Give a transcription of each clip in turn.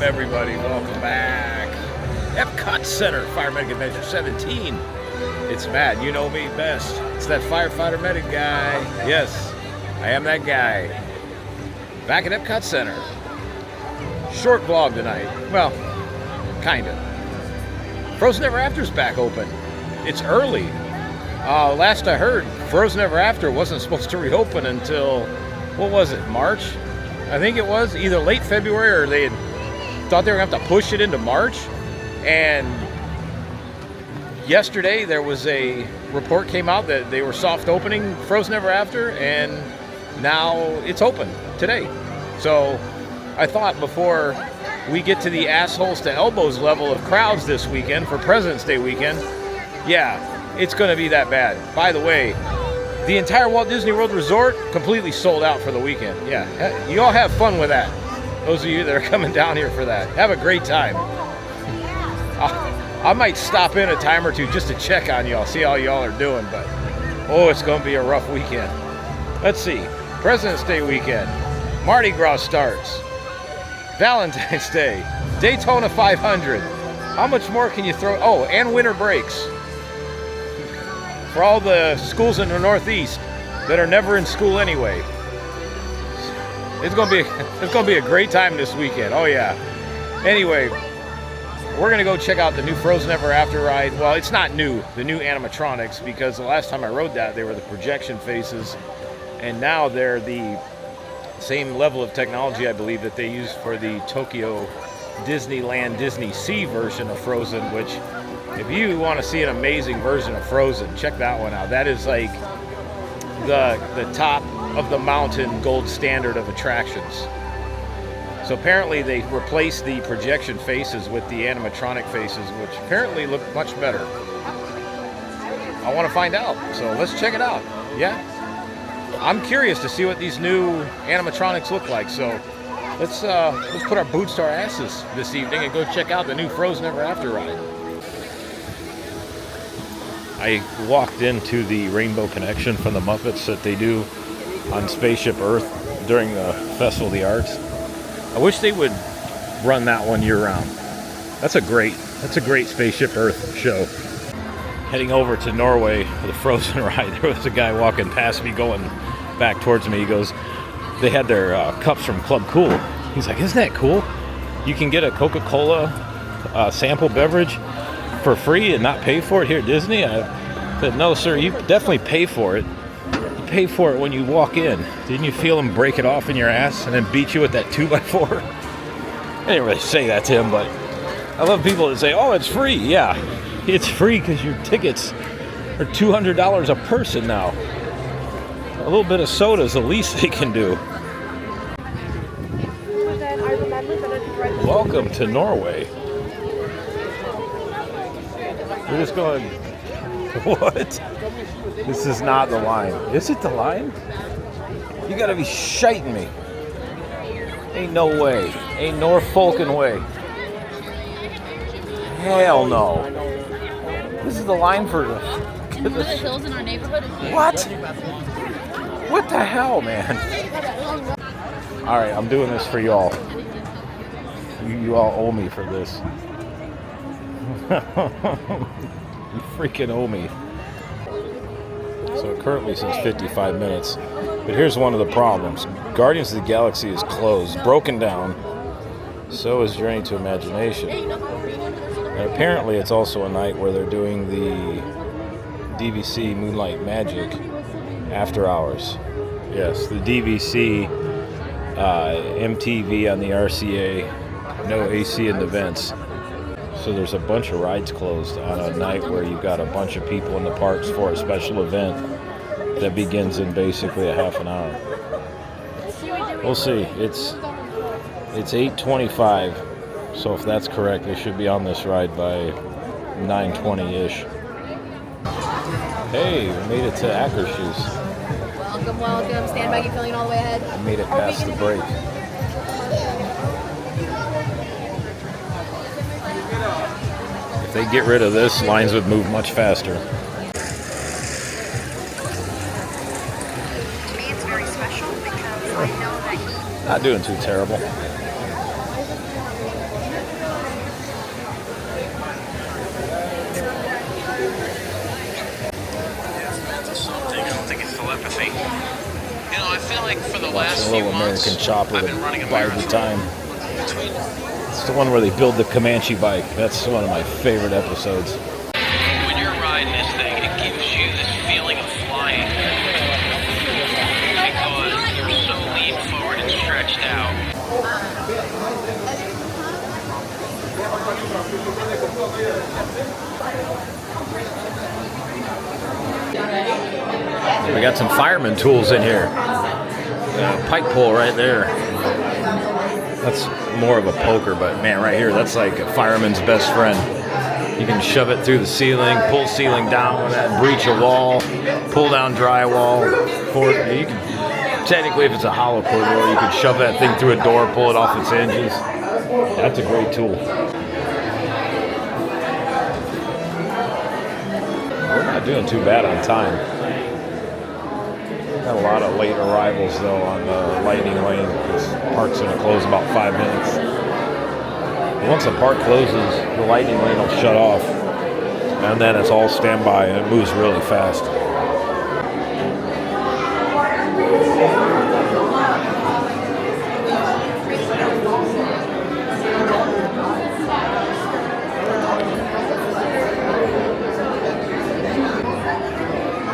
everybody? Welcome back. Epcot Center, Fire Medic Adventure 17. It's Matt, you know me best. It's that firefighter medic guy. Yes, I am that guy. Back at Epcot Center. Short vlog tonight. Well, kinda. Frozen Ever After's back open. It's early. Last I heard, Frozen Ever After wasn't supposed to reopen until, what was it, March? I think it was either late February or they had thought they were going to have to push it into March. And yesterday there was a report came out that they were soft opening Frozen Ever After, and now it's open today. So I thought before we get to the assholes to elbows level of crowds this weekend for President's Day weekend, yeah, it's going to be that bad. By the way, the entire Walt Disney World Resort completely sold out for the weekend. Yeah, you all have fun with that. Those of you that are coming down here for that, have a great time. I might stop in a time or two just to check on y'all, see how y'all are doing, but oh, it's going to be a rough weekend. Let's see. President's Day weekend. Mardi Gras starts. Valentine's Day. Daytona 500. How much more can you throw? Oh, and winter breaks. For all the schools in the Northeast that are never in school anyway. It's gonna be a great time this weekend. Oh yeah. Anyway, we're gonna go check out the new Frozen Ever After ride. Well, it's not new, the new animatronics, because the last time I rode that, they were the projection faces, and now they're the same level of technology, I believe, that they use for the Tokyo Disneyland Disney Sea version of Frozen, which, if you want to see an amazing version of Frozen, check that one out. That is like the top of the mountain gold standard of attractions. So apparently they replaced the projection faces with the animatronic faces, which apparently look much better. I want to find out, so let's check it out. Yeah, I'm curious to see what these new animatronics look like. So let's put our boots to our asses this evening and go check out the new Frozen Ever After ride. I walked into the Rainbow Connection from the Muppets that they do on Spaceship Earth during the Festival of the Arts. I wish they would run that one year-round. That's a great Spaceship Earth show. Heading over to Norway for the Frozen ride, there was a guy walking past me going back towards me. He goes, they had their cups from Club Cool. He's like, isn't that cool? You can get a Coca-Cola sample beverage for free and not pay for it here at Disney? I said, no, sir, you definitely pay for it. You pay for it when you walk in. Didn't you feel them break it off in your ass and then beat you with that 2x4? I didn't really say that to him, but I love people that say, oh, it's free. Yeah, it's free because your tickets are $200 a person now. A little bit of soda is the least they can do. Welcome to Norway. We're just going, what? This is not the line. Is it the line? You gotta be shiting me. Ain't no way. Ain't Norfolkin way. Hell no. This is the line for the... You know the hills in our neighborhood? What? What the hell, man? Alright, I'm doing this for y'all. You all owe me for this. You freaking owe me. So it currently says 55 minutes. But here's one of the problems. Guardians of the Galaxy is closed, broken down. So is Journey to Imagination. And apparently it's also a night where they're doing the DVC Moonlight Magic after hours. Yes, the DVC MTV on the RCA, no AC in the vents. So there's a bunch of rides closed on a night where you've got a bunch of people in the parks for a special event that begins in basically a half an hour. We'll see. It's 8:25, so if that's correct, they should be on this ride by 9:20-ish. Hey, we made it to Akershus. Welcome, welcome. Stand by, keep filling all the way ahead. I made it past the break. If they get rid of this, lines would move much faster. To me, it's very special because I know that Not doing too terrible. telepathy. You know, I feel like for the last A few little months, American chopper I've been running a to bide the marathon. time. It's the one where they build the Comanche bike. That's one of my favorite episodes. When you're riding this thing, it gives you this feeling of flying because you're so lean forward and stretched out. We got some fireman tools in here. Pike pole right there. That's more of a poker, but man, right here, that's like a fireman's best friend. You can shove it through the ceiling, pull ceiling down with that, breach a wall, pull down drywall. You can, technically, if it's a hollow core door, you can shove that thing through a door, pull it off its hinges. That's a great tool. We're not doing too bad on time. Got a lot of late arrivals though on the Lightning Lane because the park's going to close about 5 minutes. Once the park closes, the Lightning Lane will shut off, and then it's all standby and it moves really fast.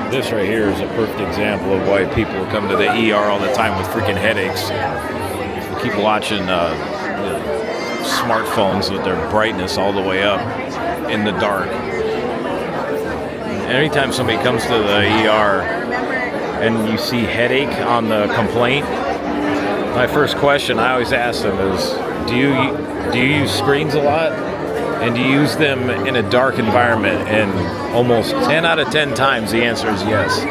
This right here is a perfect example of why people come to the ER all the time with freaking headaches. They keep watching smartphones with their brightness all the way up in the dark. Anytime somebody comes to the ER and you see headache on the complaint, my first question I always ask them is, do you use screens a lot? And do you use them in a dark environment? And almost 10 out of 10 times the answer is yes.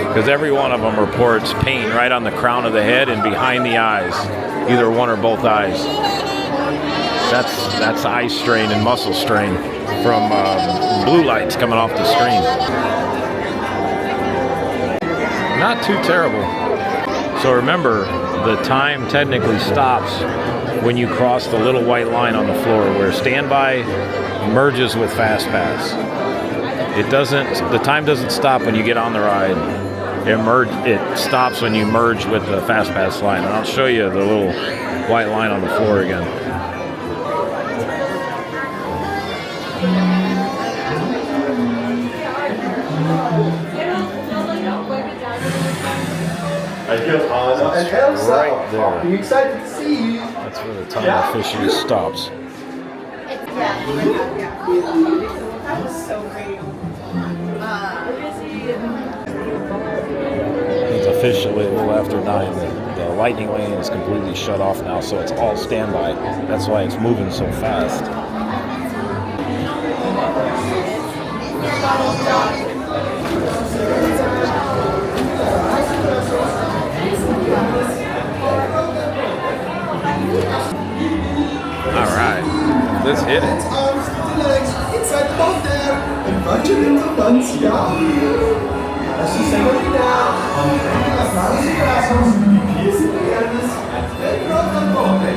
Because every one of them reports pain right on the crown of the head and behind the eyes, either one or both eyes. That's eye strain and muscle strain from blue lights coming off the screen. Not too terrible. So remember, the time technically stops when you cross the little white line on the floor where standby merges with fast pass. The time doesn't stop when you get on the ride. It stops when you merge with the fast pass line. And I'll show you the little white line on the floor again. And Elsa, right there. I'll be excited to see you. That's where the time officially stops. It's officially a little after 9. The Lightning Lane is completely shut off now, so it's all standby. That's why it's moving so fast. All right, let's hit it. Arms to the legs, inside the boat there, and bunch of little buns, yeah. As you say what you now, on las manos y brazos, y pies y piernas, dentro del bote,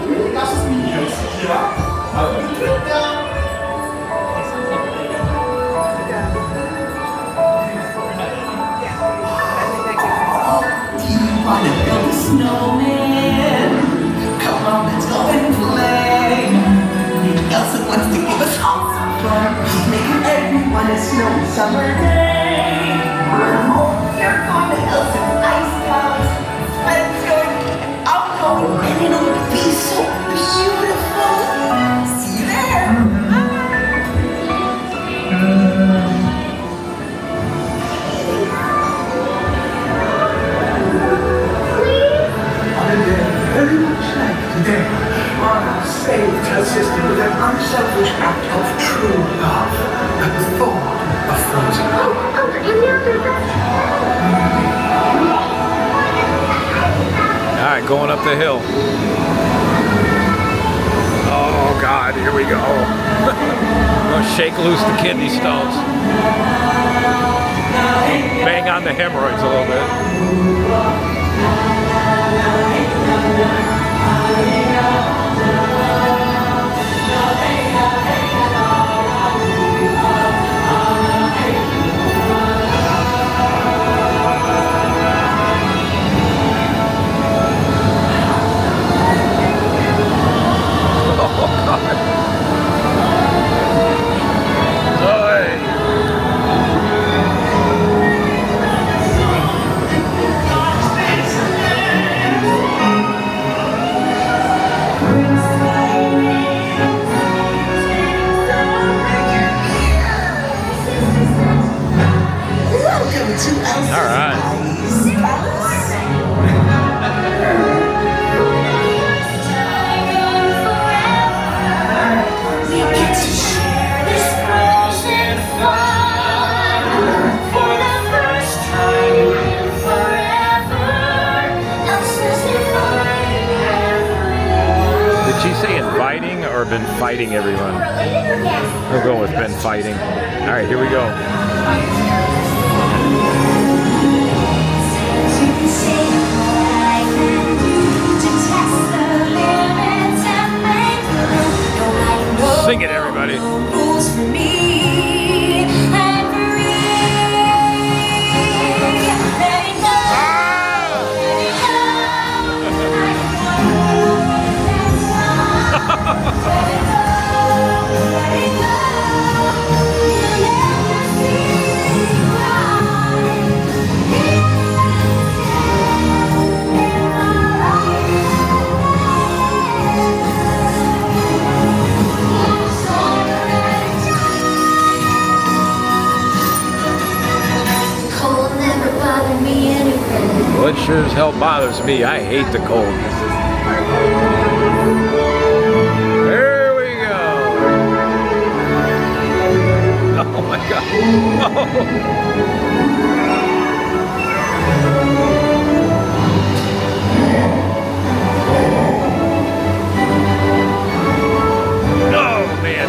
y casos míos, yeah. Up and down. Wanna build a snowman? Come on, let's go and play. Elsa wants to give us all some fun, making everyone a snowy summer day. Oh, you're going to Elsa's ice house. Let's go. I'm going, and it'll be so beautiful. See you there. Very much like today, Anna saved her sister with an unselfish act of true love at the thought of frozen love. All right, going up the hill. Oh God, here we go. I'm gonna shake loose the kidney stones. Bang on the hemorrhoids a little bit. Ben fighting everyone. We'll go with Ben fighting. All right, here we go. Sing it, everybody. Well, it sure as hell bothers me. I hate the cold. There we go. Oh my God. Oh man.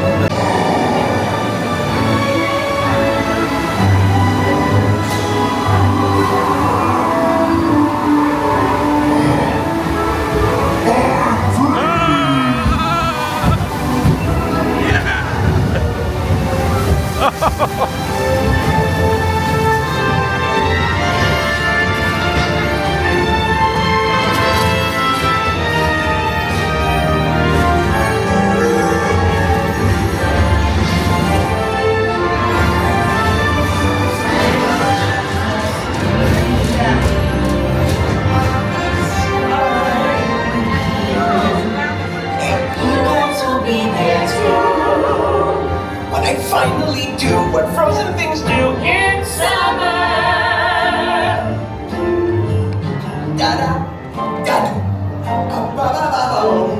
Finally do what frozen things do in summer. Da-da, da-da, ba-ba-ba-ba-boom.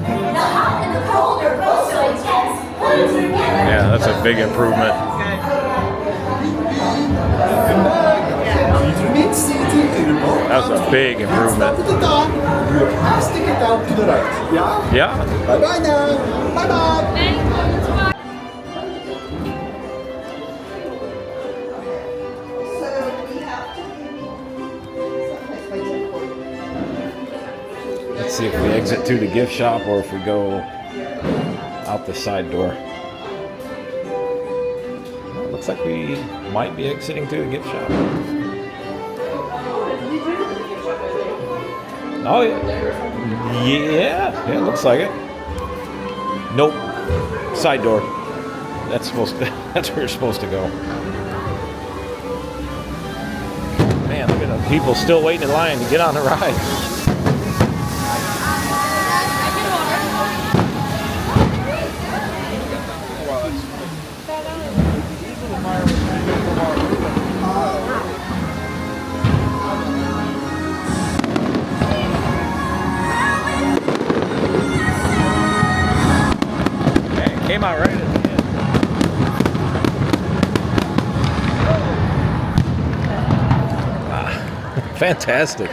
The hot and the cold are both so intense. Put them together. Yeah, that's a big improvement. That's a big improvement. Stop at the top. You have to stick it out to the right. Yeah? Yeah. Bye-bye now. Bye-bye. Let's see if we exit through the gift shop or if we go out the side door. Well, it looks like we might be exiting through the gift shop. Oh yeah, it looks like it. Nope, side door. That's that's where you're supposed to go. Man, look at the people still waiting in line to get on the ride. Came out right at the end. Fantastic.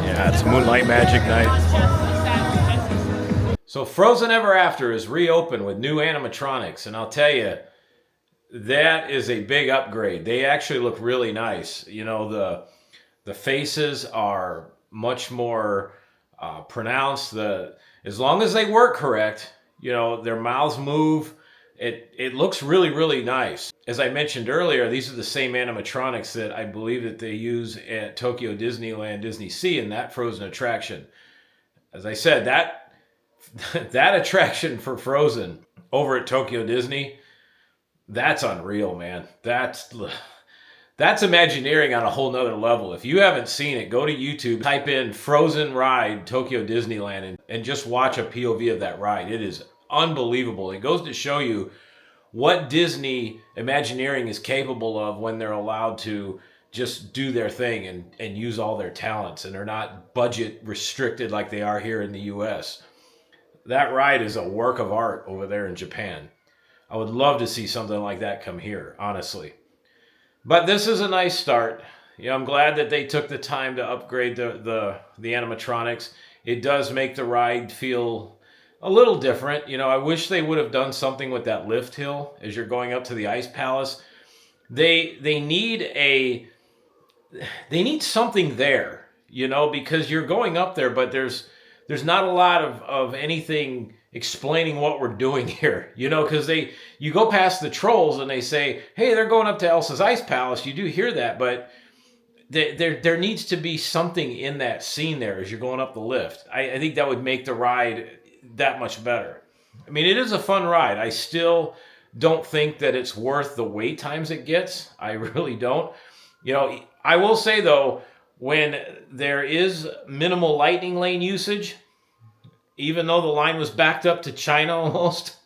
Yeah, it's Moonlight Magic night. So Frozen Ever After is reopened with new animatronics, and I'll tell you, that is a big upgrade. They actually look really nice. You know, the faces are much more pronounced. As long as they work correct, you know, their mouths move. It looks really, really nice. As I mentioned earlier, these are the same animatronics that I believe that they use at Tokyo Disneyland, Disney Sea in that Frozen attraction. As I said, that attraction for Frozen over at Tokyo Disney, that's unreal, man. That's Imagineering on a whole nother level. If you haven't seen it, go to YouTube, type in Frozen Ride Tokyo Disneyland and just watch a POV of that ride. It is unbelievable. It goes to show you what Disney Imagineering is capable of when they're allowed to just do their thing and use all their talents, and they're not budget restricted like they are here in the US. That ride is a work of art over there in Japan. I would love to see something like that come here, honestly. But this is a nice start. You know, I'm glad that they took the time to upgrade the animatronics. it does make the ride feel a little different. You know, I wish they would have done something with that lift hill as you're going up to the Ice Palace. They need something there, you know, because you're going up there, but there's not a lot of anything explaining what we're doing here, you know, because you go past the trolls and they say, hey, they're going up to Elsa's Ice Palace. You do hear that, but there needs to be something in that scene there as you're going up the lift. I think that would make the ride that much better. I mean, it is a fun ride. I still don't think that it's worth the wait times it gets. I really don't. You know, I will say, though, when there is minimal lightning lane usage, even though the line was backed up to China almost,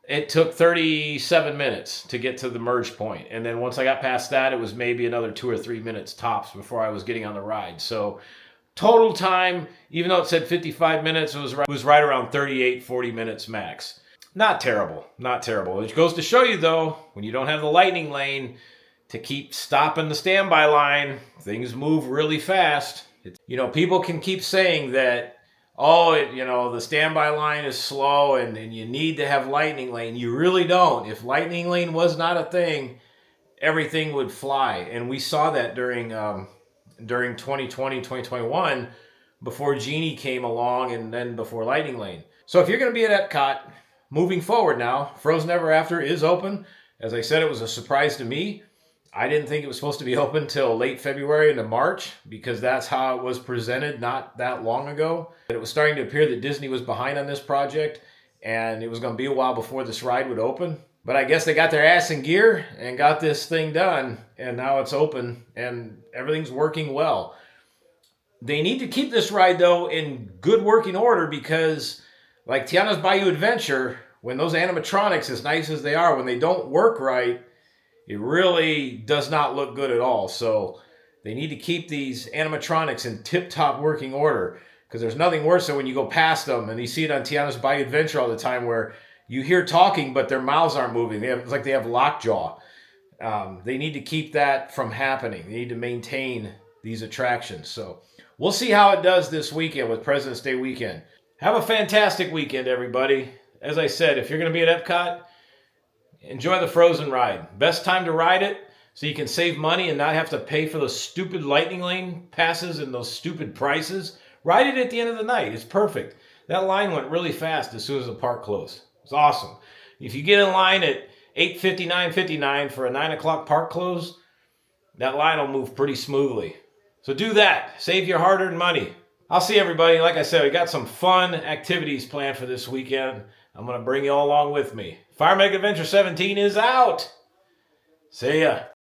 it took 37 minutes to get to the merge point. And then once I got past that, it was maybe another 2 or 3 minutes tops before I was getting on the ride. So total time, even though it said 55 minutes, it was right around 38, 40 minutes max. Not terrible, not terrible. It goes to show you, though, when you don't have the lightning lane to keep stopping the standby line, things move really fast. You know, people can keep saying that, oh, you know, the standby line is slow and you need to have lightning lane. You really don't. If lightning lane was not a thing, everything would fly. And we saw that during 2020, 2021, before Genie came along and then before lightning lane. So if you're going to be at Epcot, moving forward now, Frozen Ever After is open. As I said, it was a surprise to me. I didn't think it was supposed to be open till late February into March because that's how it was presented not that long ago. But it was starting to appear that Disney was behind on this project and it was going to be a while before this ride would open. But I guess they got their ass in gear and got this thing done, and now it's open and everything's working well. They need to keep this ride, though, in good working order because, like Tiana's Bayou Adventure, when those animatronics, as nice as they are, when they don't work right, it really does not look good at all. So they need to keep these animatronics in tip-top working order because there's nothing worse than when you go past them and you see it on Tiana's Bayou Adventure all the time where you hear talking but their mouths aren't moving. It's like they have lockjaw. They need to keep that from happening. They need to maintain these attractions. So we'll see how it does this weekend with President's Day weekend. Have a fantastic weekend, everybody. As I said, if you're going to be at Epcot, enjoy the Frozen ride. Best time to ride it so you can save money and not have to pay for those stupid lightning lane passes and those stupid prices. Ride it at the end of the night. It's perfect. That line went really fast as soon as the park closed. It's awesome. If you get in line at 8:59 for a 9 o'clock park close, that line will move pretty smoothly. So do that. Save your hard-earned money. I'll see everybody. Like I said, we got some fun activities planned for this weekend. I'm going to bring you all along with me. Fire Mega Adventure 17 is out. See ya.